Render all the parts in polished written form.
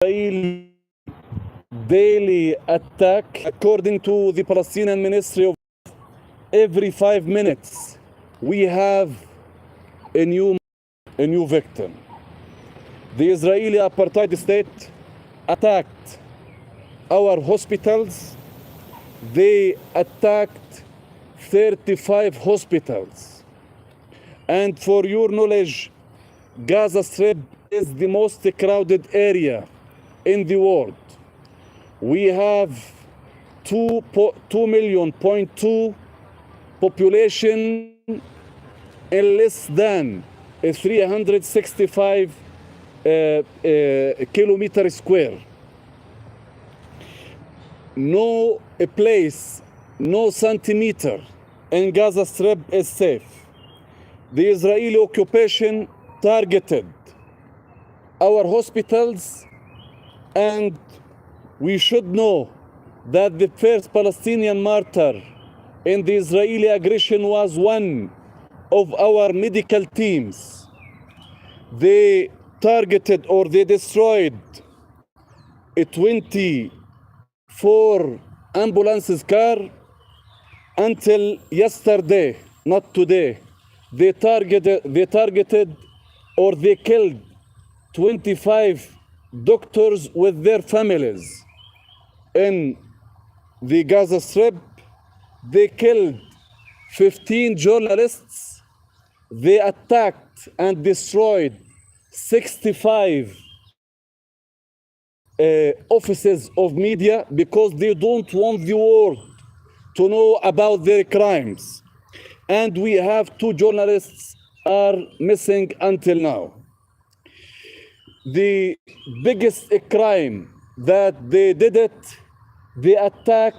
Israeli daily attack, according to the Palestinian Ministry of every 5 minutes we have a new victim. The Israeli apartheid state attacked our hospitals. They attacked 35 hospitals. And for your knowledge, Gaza Strip is the most crowded area in the world. We have 2.2 million population in less than 365 kilometers square. No place, no centimeter in Gaza Strip is safe. The Israeli occupation targeted our hospitals, and we should know that the first Palestinian martyr in the Israeli aggression was one of our medical teams. They targeted or they destroyed 24 ambulances car until yesterday, not today. They targeted or they killed 25 doctors with their families in the Gaza Strip. They killed 15 journalists. They attacked and destroyed 65 offices of media because they don't want the world to know about their crimes. And we have 2 journalists are missing until now. The biggest crime that they did it, they attack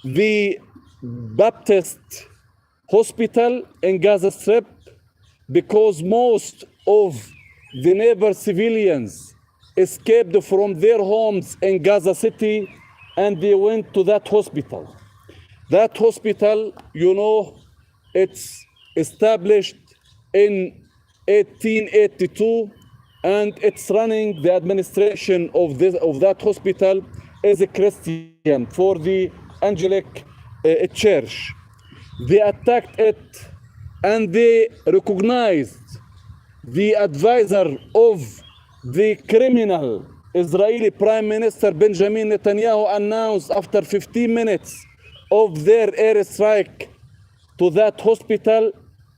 the Baptist hospital in Gaza Strip because most of the neighbor civilians escaped from their homes in Gaza City and they went to that hospital. That hospital, you know, it's established in 1882 and it's running, the administration of that hospital is a Christian for the Angelic Church. They attacked it and they recognized the advisor of the criminal Israeli Prime Minister Benjamin Netanyahu announced after 15 minutes of their airstrike to that hospital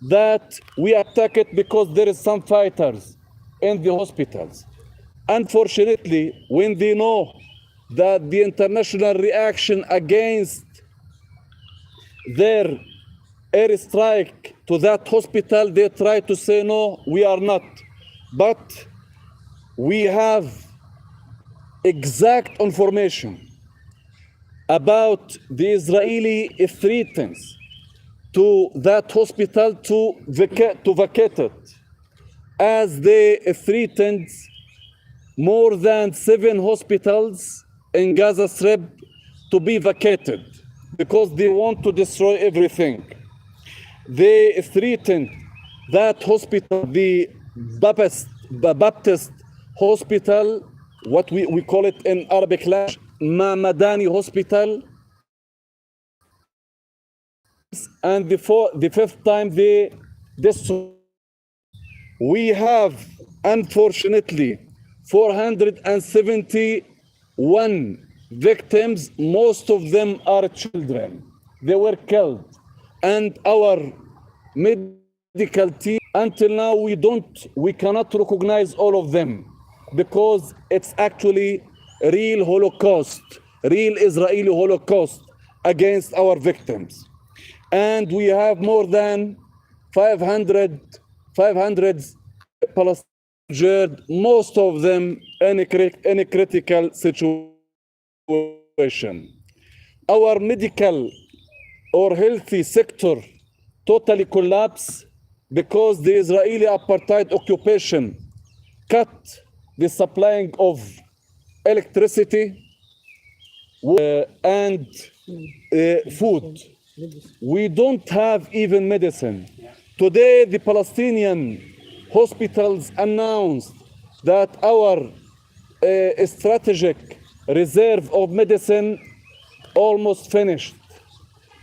that we attack it because there is some fighters in the hospitals. Unfortunately, when they know that the international reaction against their airstrike to that hospital, they try to say, no, we are not. But we have exact information about the Israeli threats to that hospital to vacate it, as they threatened more than 7 hospitals in Gaza Strip to be vacated because they want to destroy everything. They threatened that hospital, the Baptist hospital, what we call it in Arabic language, Mamadani Hospital. And the 5th time they destroyed. We have, unfortunately, 471 victims. Most of them are children. They were killed. And our medical team, until now, we cannot recognize all of them because it's actually real Holocaust, real Israeli Holocaust against our victims. And we have more than 500 Palestinians injured, most of them in a critical situation. Our medical or healthy sector totally collapsed because the Israeli apartheid occupation cut the supplying of electricity and food. We don't have even medicine. Today, the Palestinian hospitals announced that our a strategic reserve of medicine almost finished,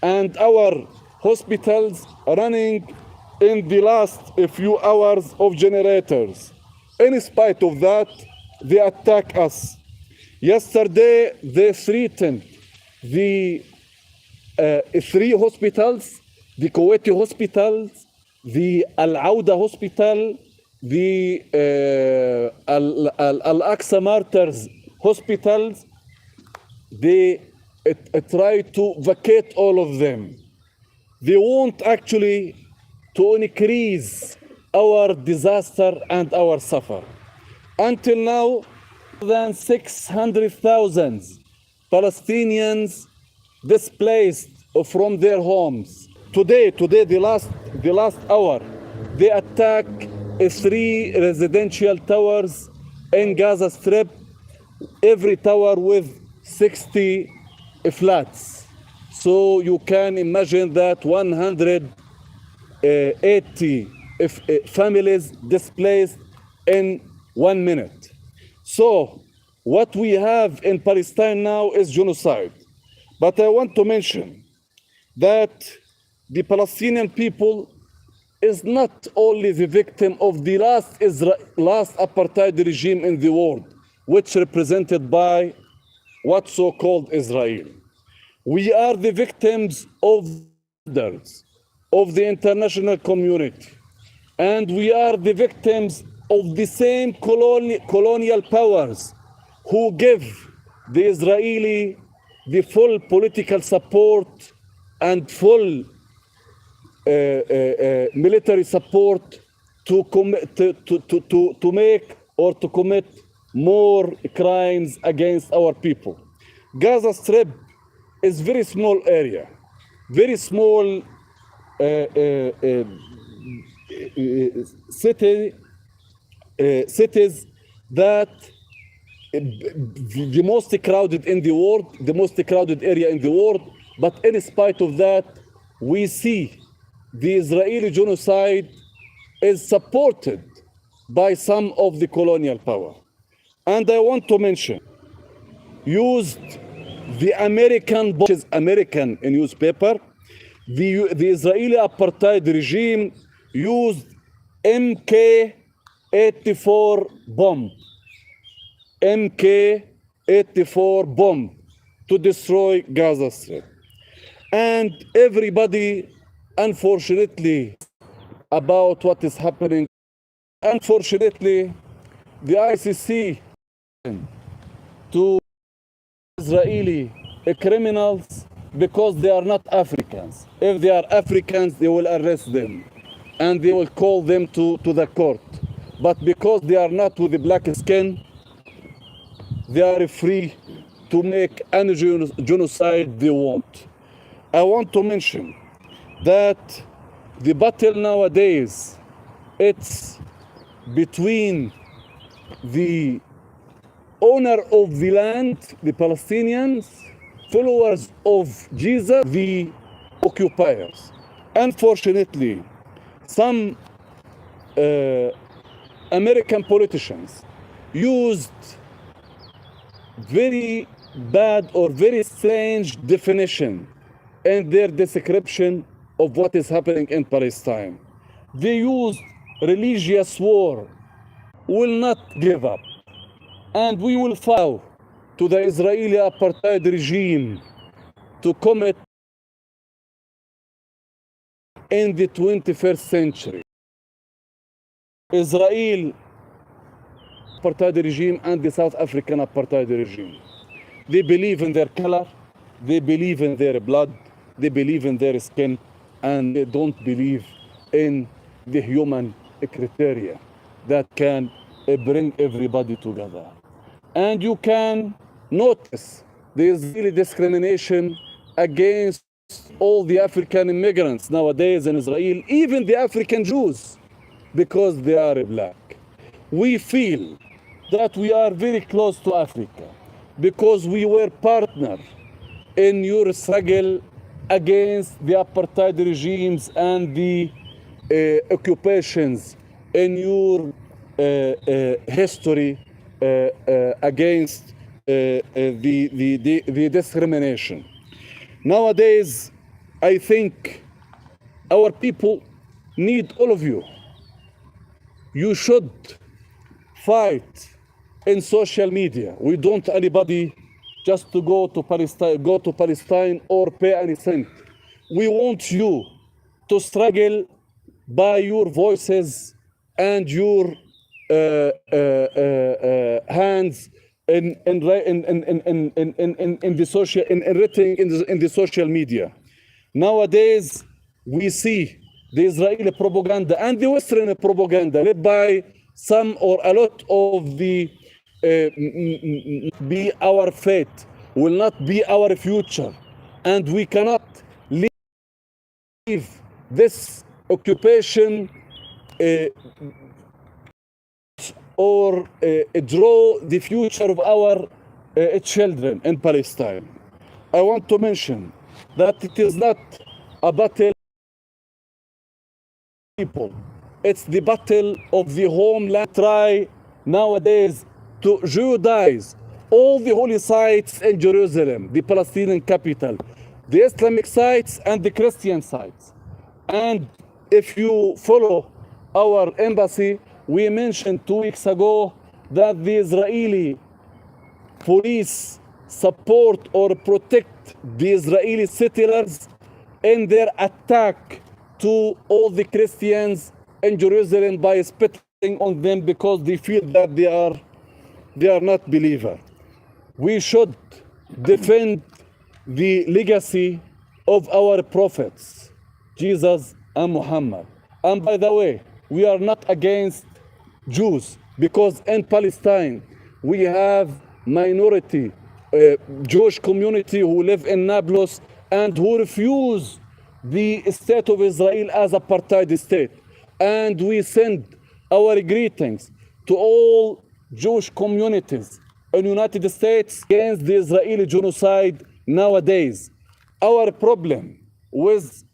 and our hospitals running in the last few hours of generators. In spite of that, they attack us. Yesterday, they threatened the three hospitals, the Kuwaiti hospitals, the Al-Auda hospital, the Al-Aqsa Martyrs hospitals. They try to vacate all of them. They want actually to increase our disaster and our suffer. Until now, more than 600,000 Palestinians displaced from their homes. Today, the last hour, they attack 3 residential towers in Gaza Strip, every tower with 60 flats. So you can imagine that 180 families displaced in 1 minute. So what we have in Palestine now is genocide. But I want to mention that the Palestinian people is not only the victim of the last apartheid regime in the world, which represented by what's so-called Israel. We are the victims of the international community, and we are the victims of the same colonial powers who give the Israeli the full political support and full military support to make or to commit more crimes against our people. Gaza Strip is very small area, very small cities that the most crowded in the world, the most crowded area in the world. But in spite of that, we see the Israeli genocide is supported by some of the colonial power. And I want to mention, used the American, which is American newspaper, the Israeli apartheid regime used MK-84 bomb, MK-84 bomb to destroy Gaza Strip. And everybody, unfortunately, about what is happening, unfortunately, the ICC to Israeli criminals because they are not Africans. If they are Africans, they will arrest them and they will call them to the court. But because they are not with the black skin, they are free to make any genocide they want. I want to mention that the battle nowadays, it's between the owner of the land, the Palestinians, followers of Jesus, the occupiers. Unfortunately, some American politicians used very bad or very strange definition in their description of what is happening in Palestine. They used religious war, will not give up, and we will fight to the Israeli apartheid regime to commit in the 21st century. Israel apartheid regime and the South African apartheid regime. They believe in their color, they believe in their blood, they believe in their skin, and they don't believe in the human criteria that can bring everybody together. And you can notice the Israeli discrimination against all the African immigrants nowadays in Israel, even the African Jews, because they are black. We feel that we are very close to Africa because we were partners in your struggle against the apartheid regimes and the occupations in your history against the discrimination. Nowadays, I think our people need all of you. You should fight in social media. We don't anybody just to go to Palestine or pay any cent. We want you to struggle by your voices and your hands in the social in the social media. Nowadays, we see the Israeli propaganda and the Western propaganda led by some or a lot of the be our fate, will not be our future, and we cannot leave this occupation or draw the future of our children in Palestine. I want to mention that it is not a battle people. It's the battle of the homeland. Try nowadays to Judaize all the holy sites in Jerusalem, the Palestinian capital, the Islamic sites and the Christian sites. And if you follow our embassy, we mentioned 2 weeks ago that the Israeli police support or protect the Israeli settlers in their attack to all the Christians in Jerusalem by spitting on them because they feel that they are not believers. We should defend the legacy of our prophets, Jesus and Muhammad. And by the way, we are not against Jews, because in Palestine we have minority Jewish community who live in Nablus and who refuse the state of Israel as apartheid state. And we send our greetings to all Jewish communities in the United States against the Israeli genocide nowadays. Our problem with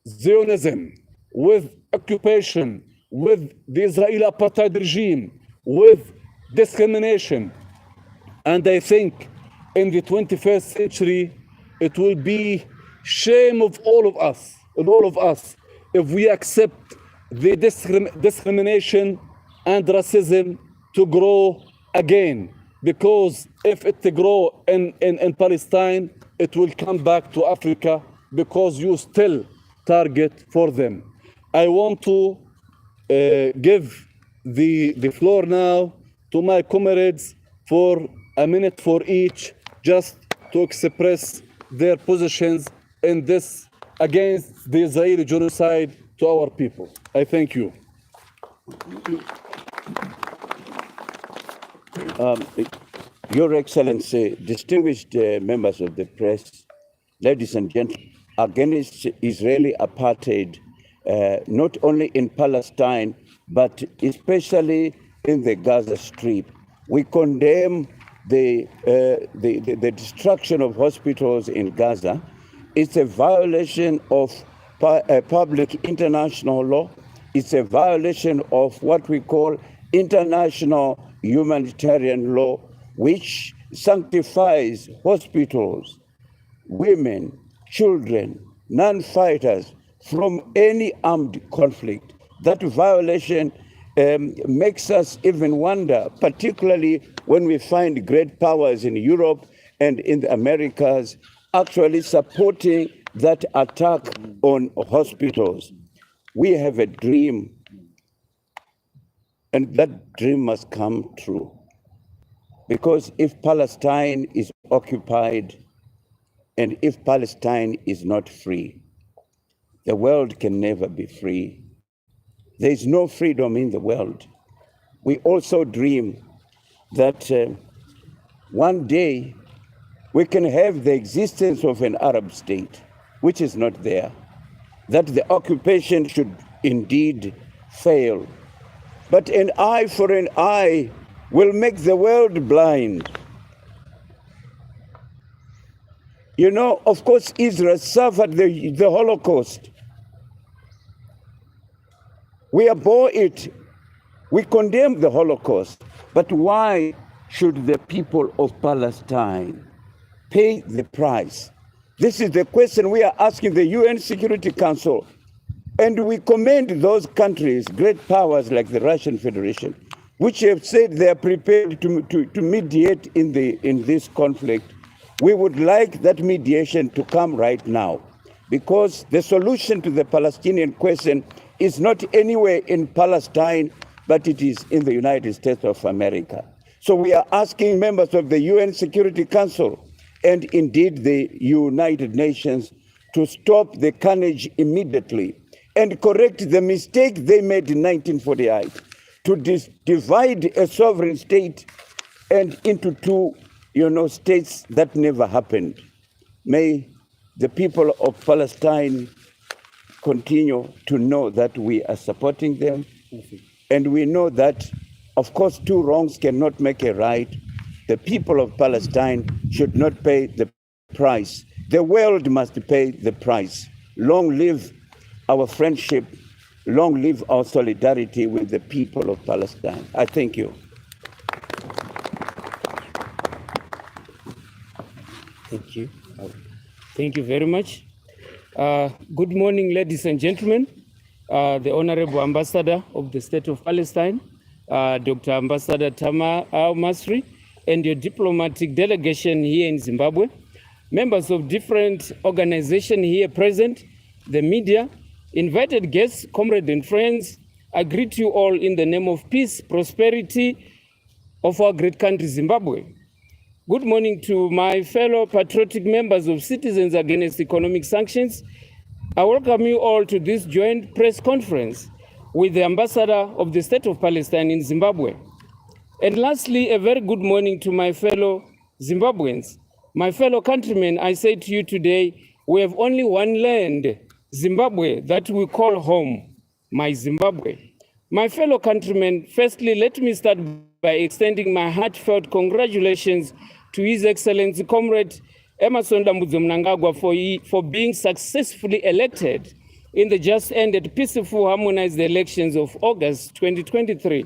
Zionism, with occupation, with the Israeli apartheid regime, with discrimination. And I think in the 21st century, it will be shame of all of us, if we accept the discrimination and racism to grow again. Because if it grow in Palestine, it will come back to Africa because you still target for them. I want to give the floor now to my comrades for a minute for each, just to express their positions in this against the Israeli genocide to our people. I thank you. Your Excellency, distinguished members of the press, ladies and gentlemen, against Israeli apartheid, not only in Palestine, but especially in the Gaza Strip. We condemn the destruction of hospitals in Gaza. It's a violation of public international law. It's a violation of what we call international humanitarian law, which sanctifies hospitals, women, children, non-fighters from any armed conflict. That violation makes us even wonder, particularly when we find great powers in Europe and in the Americas actually supporting that attack on hospitals. We have a dream, and that dream must come true. Because if Palestine is occupied and if Palestine is not free, the world can never be free. There is no freedom in the world. We also dream that one day we can have the existence of an Arab state, which is not there, that the occupation should indeed fail. But an eye for an eye will make the world blind. You know, of course, Israel suffered the Holocaust. We abhor it We condemn the Holocaust, but why should the people of Palestine pay the price? This is the question we are asking the UN Security Council. And we commend those countries, great powers like the Russian Federation, which have said they are prepared to mediate in this conflict. We would like that mediation to come right now, because the solution to the Palestinian question is not anywhere in Palestine, but it is in the United States of America. So we are asking members of the UN Security Council and indeed the United Nations to stop the carnage immediately and correct the mistake they made in 1948 to divide a sovereign state and into two, states. That never happened. May the people of Palestine continue to know that we are supporting them. And we know that, of course, two wrongs cannot make a right. The people of Palestine should not pay the price. The world must pay the price. Long live our friendship. Long live our solidarity with the people of Palestine. I thank you. Thank you. Thank you very much. Good morning, ladies and gentlemen. The Honorable Ambassador of the State of Palestine, Dr. Ambassador Tamar Al-Masri, and your diplomatic delegation here in Zimbabwe, members of different organizations here present, the media, invited guests, comrades and friends, I greet you all in the name of peace, prosperity of our great country, Zimbabwe. Good morning to my fellow patriotic members of Citizens Against Economic Sanctions. I welcome you all to this joint press conference with the Ambassador of the State of Palestine in Zimbabwe. And lastly, a very good morning to my fellow Zimbabweans. My fellow countrymen, I say to you today, we have only one land, Zimbabwe, that we call home, my Zimbabwe. My fellow countrymen, firstly, let me start by extending my heartfelt congratulations to His Excellency Comrade Emmerson Dambudzo Mnangagwa for being successfully elected in the just ended peaceful harmonized elections of August 2023.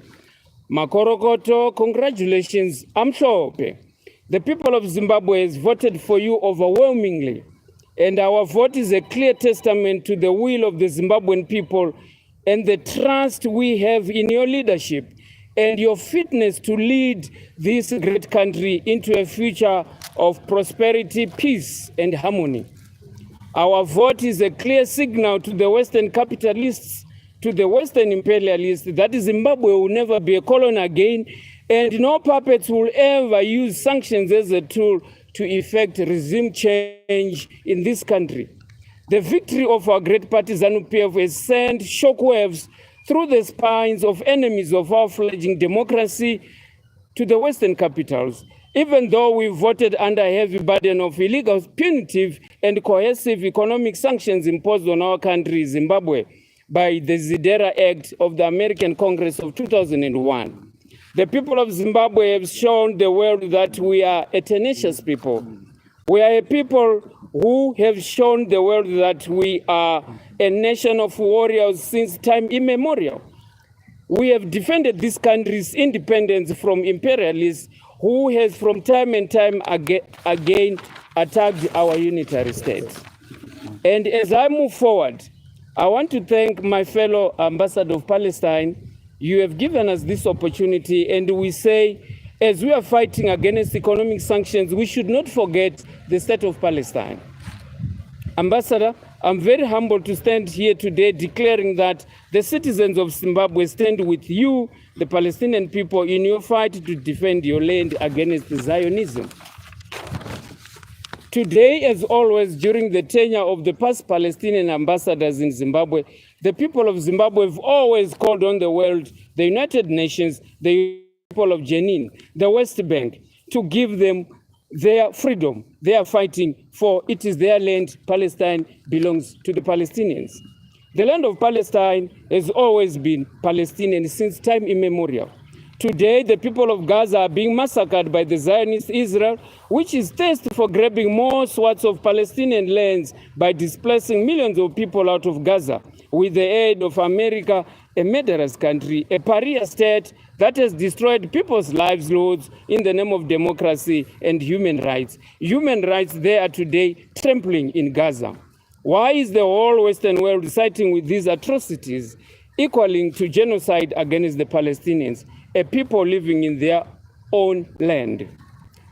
Makorokoto, congratulations, Amshope. The people of Zimbabwe has voted for you overwhelmingly, and our vote is a clear testament to the will of the Zimbabwean people and the trust we have in your leadership and your fitness to lead this great country into a future of prosperity, peace, and harmony. Our vote is a clear signal to the Western capitalists, to the Western imperialists, that Zimbabwe will never be a colony again, and no puppets will ever use sanctions as a tool to effect regime change in this country. The victory of our great party ZANU-PF has sent shockwaves through the spines of enemies of our fledgling democracy to the Western capitals. Even though we voted under a heavy burden of illegal, punitive, and coercive economic sanctions imposed on our country, Zimbabwe, by the Zidera Act of the American Congress of 2001. The people of Zimbabwe have shown the world that we are a tenacious people. We are a people who have shown the world that we are a nation of warriors since time immemorial. We have defended this country's independence from imperialists who has from time and time again attacked our unitary state. And as I move forward, I want to thank my fellow Ambassador of Palestine. You have given us this opportunity, and we say, as we are fighting against economic sanctions, we should not forget the state of Palestine. Ambassador, I'm very humbled to stand here today declaring that the citizens of Zimbabwe stand with you, the Palestinian people, in your fight to defend your land against Zionism. Today, as always, during the tenure of the past Palestinian ambassadors in Zimbabwe, the people of Zimbabwe have always called on the world, the United Nations, the people of Jenin, the West Bank, to give them their freedom. They are fighting for it is their land. Palestine belongs to the Palestinians. The land of Palestine has always been Palestinian since time immemorial. Today, the people of Gaza are being massacred by the Zionist Israel, which is thirsty for grabbing more swaths of Palestinian lands by displacing millions of people out of Gaza with the aid of America a murderous country, a pariah state that has destroyed people's lives, Lords, in the name of democracy and human rights. Human rights there are today trampling in Gaza. Why is the whole Western world siding with these atrocities, equaling to genocide against the Palestinians, a people living in their own land?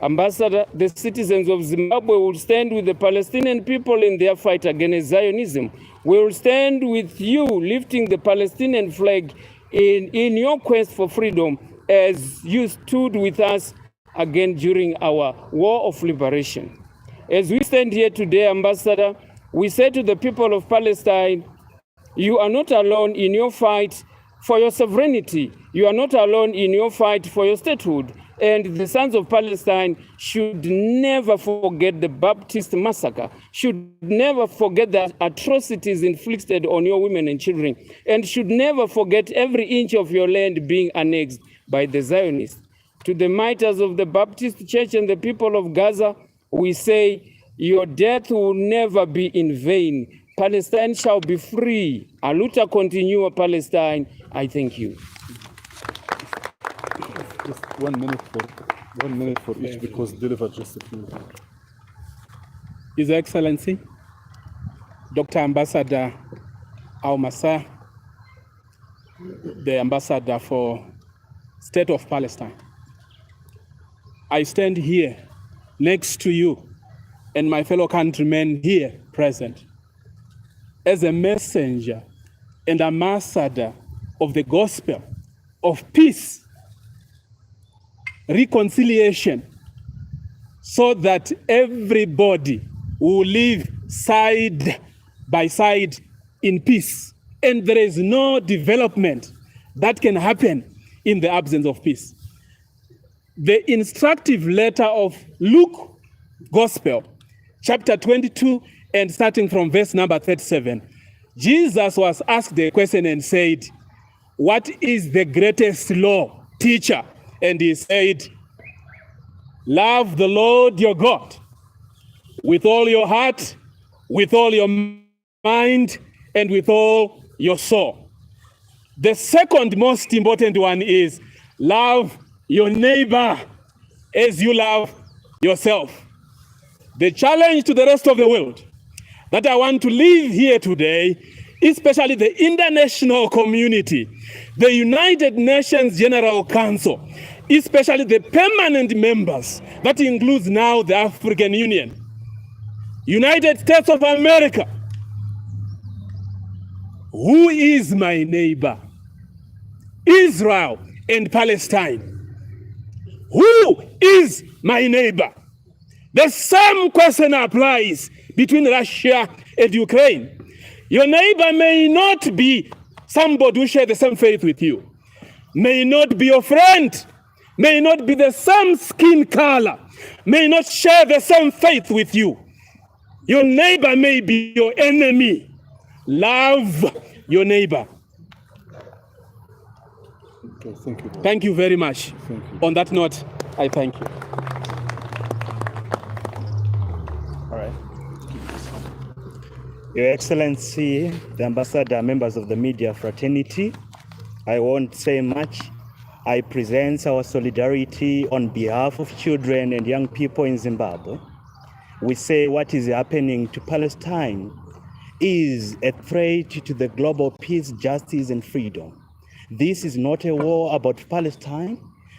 Ambassador, the citizens of Zimbabwe will stand with the Palestinian people in their fight against Zionism. We will stand with you lifting the Palestinian flag in your quest for freedom, as you stood with us again during our war of liberation. As we stand here today, Ambassador, we say to the people of Palestine, you are not alone in your fight for your sovereignty. You are not alone in your fight for your statehood. And the sons of Palestine should never forget the Baptist massacre, should never forget the atrocities inflicted on your women and children, and should never forget every inch of your land being annexed by the Zionists. To the martyrs of the Baptist Church and the people of Gaza, we say, your death will never be in vain. Palestine shall be free. A luta continua, Palestine. I thank you. Just 1 minute for each, because deliver just a few. His Excellency, Dr. Ambassador Al-Massa, the Ambassador for State of Palestine. I stand here next to you and my fellow countrymen here present as a messenger and ambassador of the gospel of peace, reconciliation, so that everybody will live side by side in peace. And there is no development that can happen in the absence of peace. The instructive letter of Luke Gospel, chapter 22, and starting from verse number 37, Jesus was asked the question and said, what is the greatest law, teacher? And he said, love the Lord your God with all your heart, with all your mind, and with all your soul. The second most important one is love your neighbor as you love yourself. The challenge to the rest of the world that I want to leave here today, especially the international community, the United Nations General Council, especially the permanent members, that includes now the African Union, United States of America. Who is my neighbor? Israel and Palestine. Who is my neighbor? The same question applies between Russia and Ukraine. Your neighbor may not be somebody who shares the same faith with you, may not be your friend, may not be the same skin color, may not share the same faith with you. Your neighbor may be your enemy. Love your neighbor. Okay, thank you. Thank you very much. Thank you. On that note, I thank you. All right. Your Excellency, the Ambassador, members of the media fraternity, I won't say much. I present our solidarity on behalf of children and young people in Zimbabwe. We say what is happening to Palestine is a threat to the global peace, justice, and freedom. This is not a war about Palestine,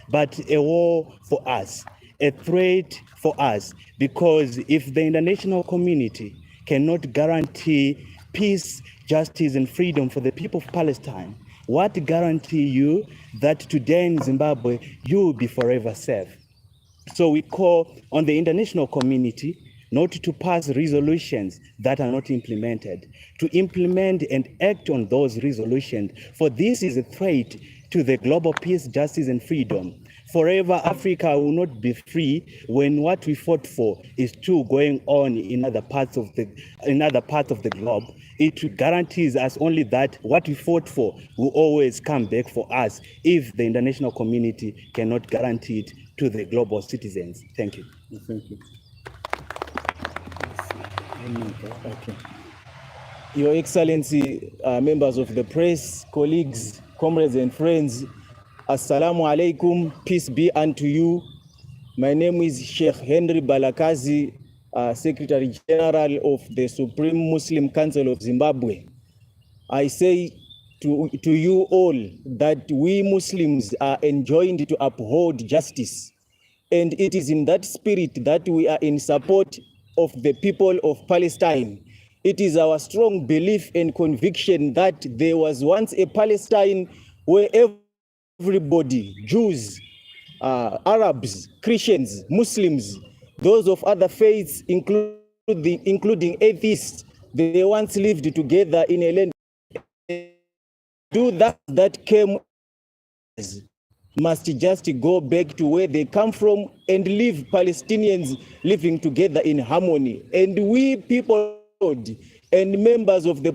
but a war for us, a threat for us, because if the international community cannot guarantee peace, justice, and freedom for the people of Palestine, what guarantee you that today in Zimbabwe you will be forever safe? So we call on the international community not to pass resolutions that are not implemented, to implement and act on those resolutions, for this is a threat to the global peace, justice, and freedom. Forever Africa will not be free when what we fought for is still going on in other parts of the globe. It guarantees us only that what we fought for will always come back for us if the international community cannot guarantee it to the global citizens. Thank you. Thank you. Okay. Your Excellency, members of the press, colleagues, comrades and friends, Assalamu alaikum, peace be unto you. My name is Sheikh Henry Balakazi, Secretary General of the Supreme Muslim Council of Zimbabwe. I say to you all that we Muslims are enjoined to uphold justice. And it is in that spirit that we are in support of the people of Palestine. It is our strong belief and conviction that there was once a Palestine where everybody, Jews, Arabs, Christians, Muslims, those of other faiths, including atheists, they once lived together in a land. Do that came must just go back to where they come from and leave Palestinians living together in harmony. And we people and members of the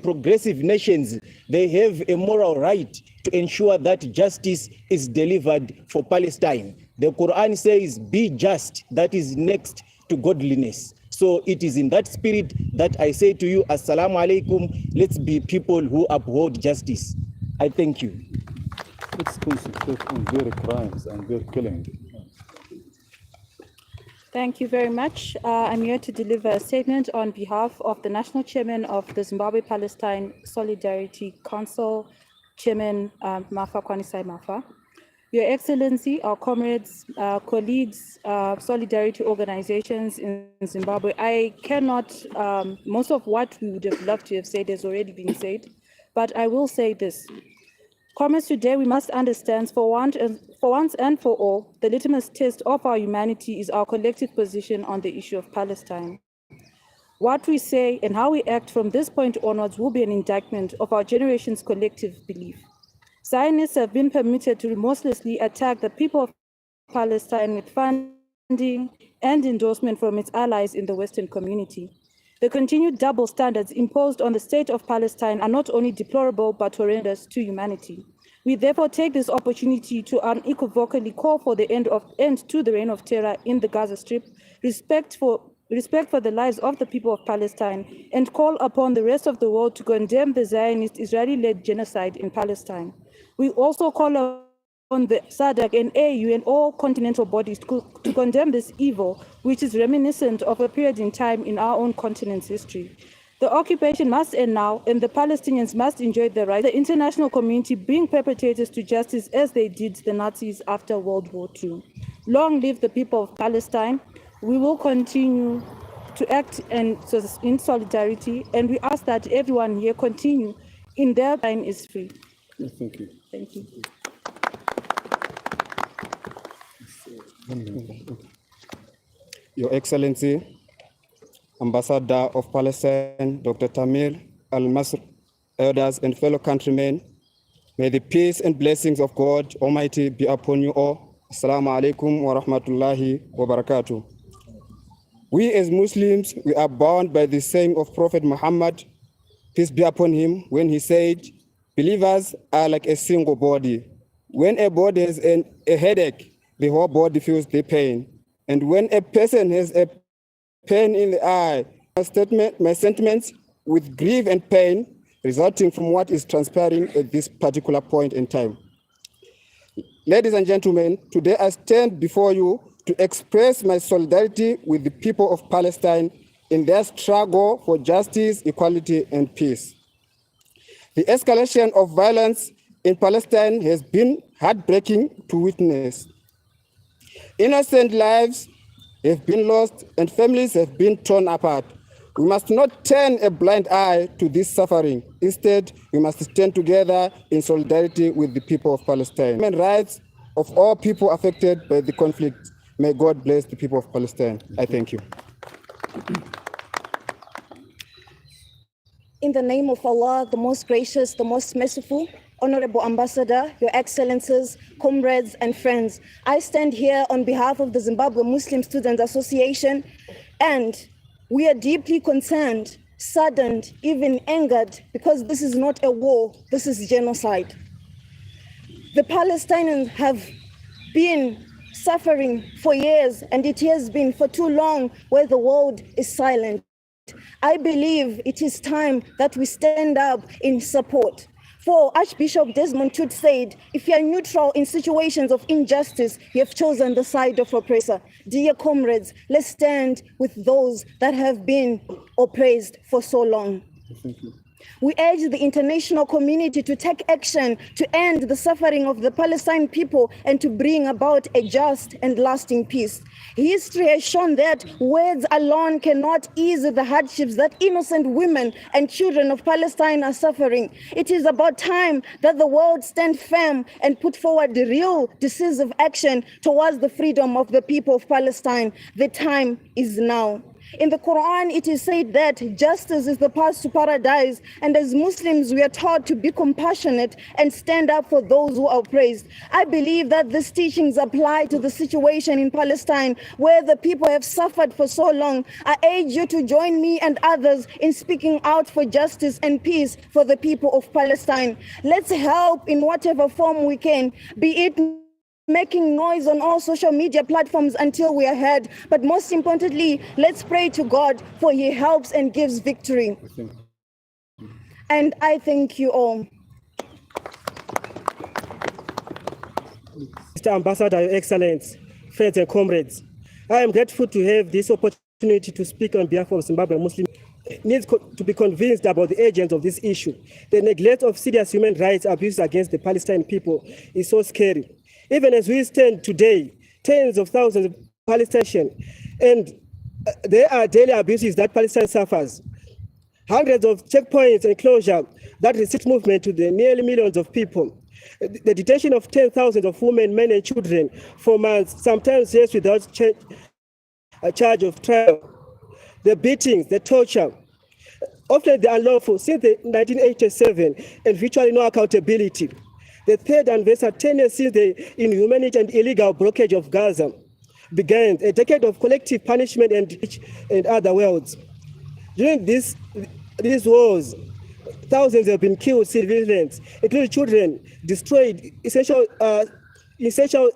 progressive nations, they have a moral right to ensure that justice is delivered for Palestine. The Quran says, be just, that is next to godliness. So it is in that spirit that I say to you, Assalamu alaikum, let's be people who uphold justice. I thank you. Let's concentrate on their crimes and their killing. Thank you very much. I'm here to deliver a statement on behalf of the National Chairman of the Zimbabwe-Palestine Solidarity Council, Chairman Mafa Kwanisai Mafa. Your Excellency, our comrades, colleagues, solidarity organizations in Zimbabwe, I cannot, most of what we would have loved to have said has already been said, but I will say this. Comrades, today we must understand for once and for all, the litmus test of our humanity is our collective position on the issue of Palestine. What we say and how we act from this point onwards will be an indictment of our generation's collective belief. Zionists have been permitted to remorselessly attack the people of Palestine with funding and endorsement from its allies in the Western community. The continued double standards imposed on the state of Palestine are not only deplorable but horrendous to humanity. We therefore take this opportunity to unequivocally call for the end to the reign of terror in the Gaza Strip, respect for the lives of the people of Palestine, and call upon the rest of the world to condemn the Zionist Israeli-led genocide in Palestine. We also call on the SADC and AU and all continental bodies to condemn this evil, which is reminiscent of a period in time in our own continent's history. The occupation must end now, and the Palestinians must enjoy the right. The international community bring perpetrators to justice as they did the Nazis after World War II. Long live the people of Palestine. We will continue to act in solidarity, and we ask that everyone here continue in their time is free. Thank you. Thank you. Your Excellency, Ambassador of Palestine, Dr. Tamir Al-Masr, elders and fellow countrymen, may the peace and blessings of God Almighty be upon you all. Assalamu alaikum wa rahmatullahi wa barakatuh. We as Muslims, we are bound by the saying of Prophet Muhammad, peace be upon him, when he said, believers are like a single body. When a body has a headache, the whole body feels the pain. And when a person has a pain in the eye, my sentiments with grief and pain resulting from what is transpiring at this particular point in time. Ladies and gentlemen, today I stand before you to express my solidarity with the people of Palestine in their struggle for justice, equality, and peace. The escalation of violence in Palestine has been heartbreaking to witness. Innocent lives have been lost and families have been torn apart. We must not turn a blind eye to this suffering. Instead, we must stand together in solidarity with the people of Palestine. Human rights of all people affected by the conflict. May God bless the people of Palestine. I thank you. In the name of Allah, the most gracious, the most merciful, Honorable Ambassador, Your Excellencies, comrades and friends, I stand here on behalf of the Zimbabwe Muslim Students Association, and we are deeply concerned, saddened, even angered, because this is not a war, this is genocide. The Palestinians have been suffering for years, and it has been for too long where the world is silent. I believe it is time that we stand up in support. For Archbishop Desmond Tutu said, if you are neutral in situations of injustice, you have chosen the side of oppressor. Dear comrades, let's stand with those that have been oppressed for so long. Thank you. We urge the international community to take action to end the suffering of the Palestinian people and to bring about a just and lasting peace. History has shown that words alone cannot ease the hardships that innocent women and children of Palestine are suffering. It is about time that the world stand firm and put forward the real decisive action towards the freedom of the people of Palestine. The time is now. In the Quran, it is said that justice is the path to paradise, and as Muslims, we are taught to be compassionate and stand up for those who are oppressed. I believe that these teachings apply to the situation in Palestine, where the people have suffered for so long. I urge you to join me and others in speaking out for justice and peace for the people of Palestine. Let's help in whatever form we can, be it making noise on all social media platforms until we are heard. But most importantly, let's pray to God, for He helps and gives victory. And I thank you all. Mr. Ambassador, Your Excellency, friends and comrades, I am grateful to have this opportunity to speak on behalf of Zimbabwe Muslims. Needs to be convinced about the urgency of this issue. The neglect of serious human rights abuses against the Palestinian people is so scary. Even as we stand today, tens of thousands of Palestinians, and there are daily abuses that Palestine suffers. Hundreds of checkpoints and closure that restrict movement to the nearly millions of people. The detention of 10,000 of women, men, and children for months, sometimes years without a charge of trial. The beatings, the torture, often the unlawful since 1987, and virtually no accountability. The third anniversary, 10 years since the inhumanity and illegal blockade of Gaza began, a decade of collective punishment and other worlds. During these wars, thousands have been killed, civilians, including children, destroyed essential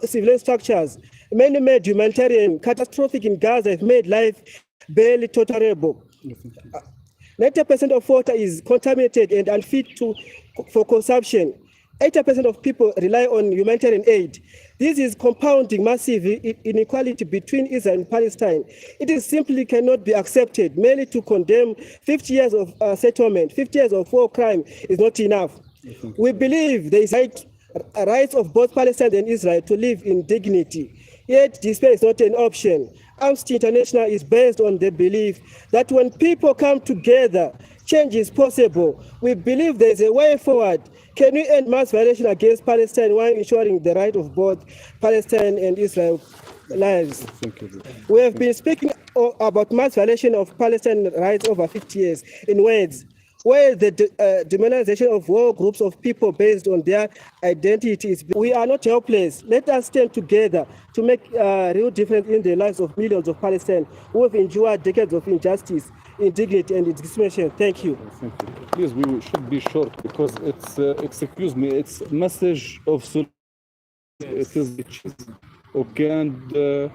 civilian structures. Many made humanitarian catastrophic in Gaza have made life barely tolerable. 90% of water is contaminated and unfit for consumption. 80% of people rely on humanitarian aid. This is compounding massive inequality between Israel and Palestine. It simply cannot be accepted. Merely to condemn 50 years of settlement, 50 years of war crime is not enough. We believe there is a right of both Palestine and Israel to live in dignity. Yet despair is not an option. Amnesty International is based on the belief that when people come together, change is possible. We believe there is a way forward. Can we end mass violation against Palestine while ensuring the right of both Palestine and Israel lives? We have been speaking about mass violation of Palestinian rights over 50 years in words where the demonization of war groups of people based on their identities. We are not helpless. Let us stand together to make a real difference in the lives of millions of Palestinians who have endured decades of injustice, indignity, and discrimination. Thank you. Thank you. Please, we should be short because it's, excuse me, it's a message of solidarity. It is okay, and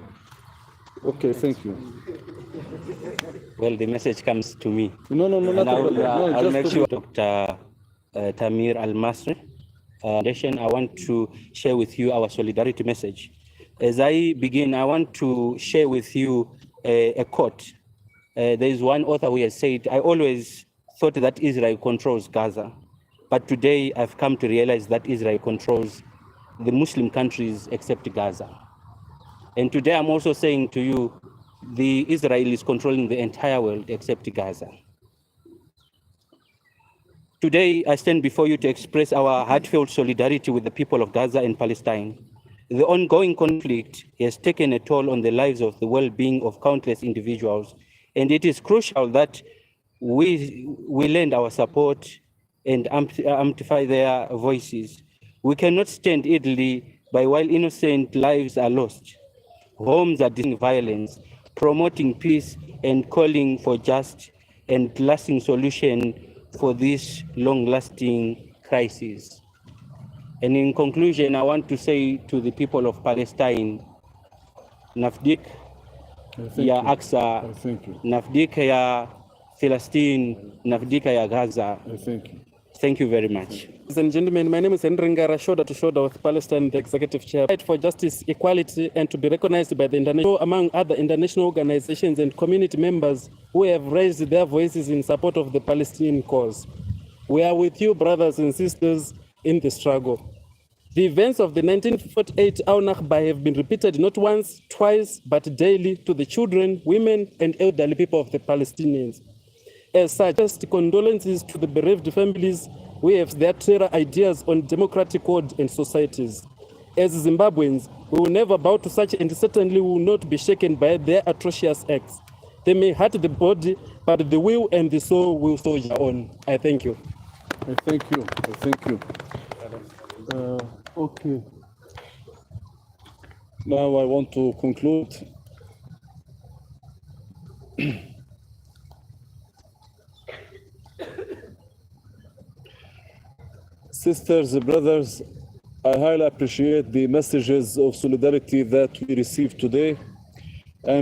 okay, thank you. Well, the message comes to me. No, I'll make sure Dr. Tamir Al-Masri. I want to share with you our solidarity message. As I begin, I want to share with you a quote. There is one author who has said, I always thought that Israel controls Gaza, but today I've come to realize that Israel controls the Muslim countries except Gaza. And today I'm also saying to you, the Israel is controlling the entire world except Gaza. Today, I stand before you to express our heartfelt solidarity with the people of Gaza and Palestine. The ongoing conflict has taken a toll on the lives of the well-being of countless individuals, and it is crucial that we lend our support and amplify their voices. We cannot stand idly by while innocent lives are lost. Homes are dealing violence, promoting peace and calling for just and lasting solution for this long-lasting crisis. And in conclusion, I want to say to the people of Palestine, Nafdik ya Aksa, Nafdik ya Palestine nafdika ya Gaza. Thank you. Thank you very much. Ladies and gentlemen, my name is Henry Ngara, shoulder to shoulder with Palestine, the executive chair. Fight for justice, equality, and to be recognized by the international, among other international organizations and community members who have raised their voices in support of the Palestinian cause. We are with you, brothers and sisters, in the struggle. The events of the 1948 Al-Nakba have been repeated not once, twice, but daily to the children, women, and elderly people of the Palestinians. As such, just condolences to the bereaved families who have their terror ideas on democratic world and societies. As Zimbabweans, we will never bow to such and certainly will not be shaken by their atrocious acts. They may hurt the body, but the will and the soul will soldier on. I thank you. I thank you. I thank you. Okay. Now I want to conclude. Sisters, brothers, I highly appreciate the messages of solidarity that we received today.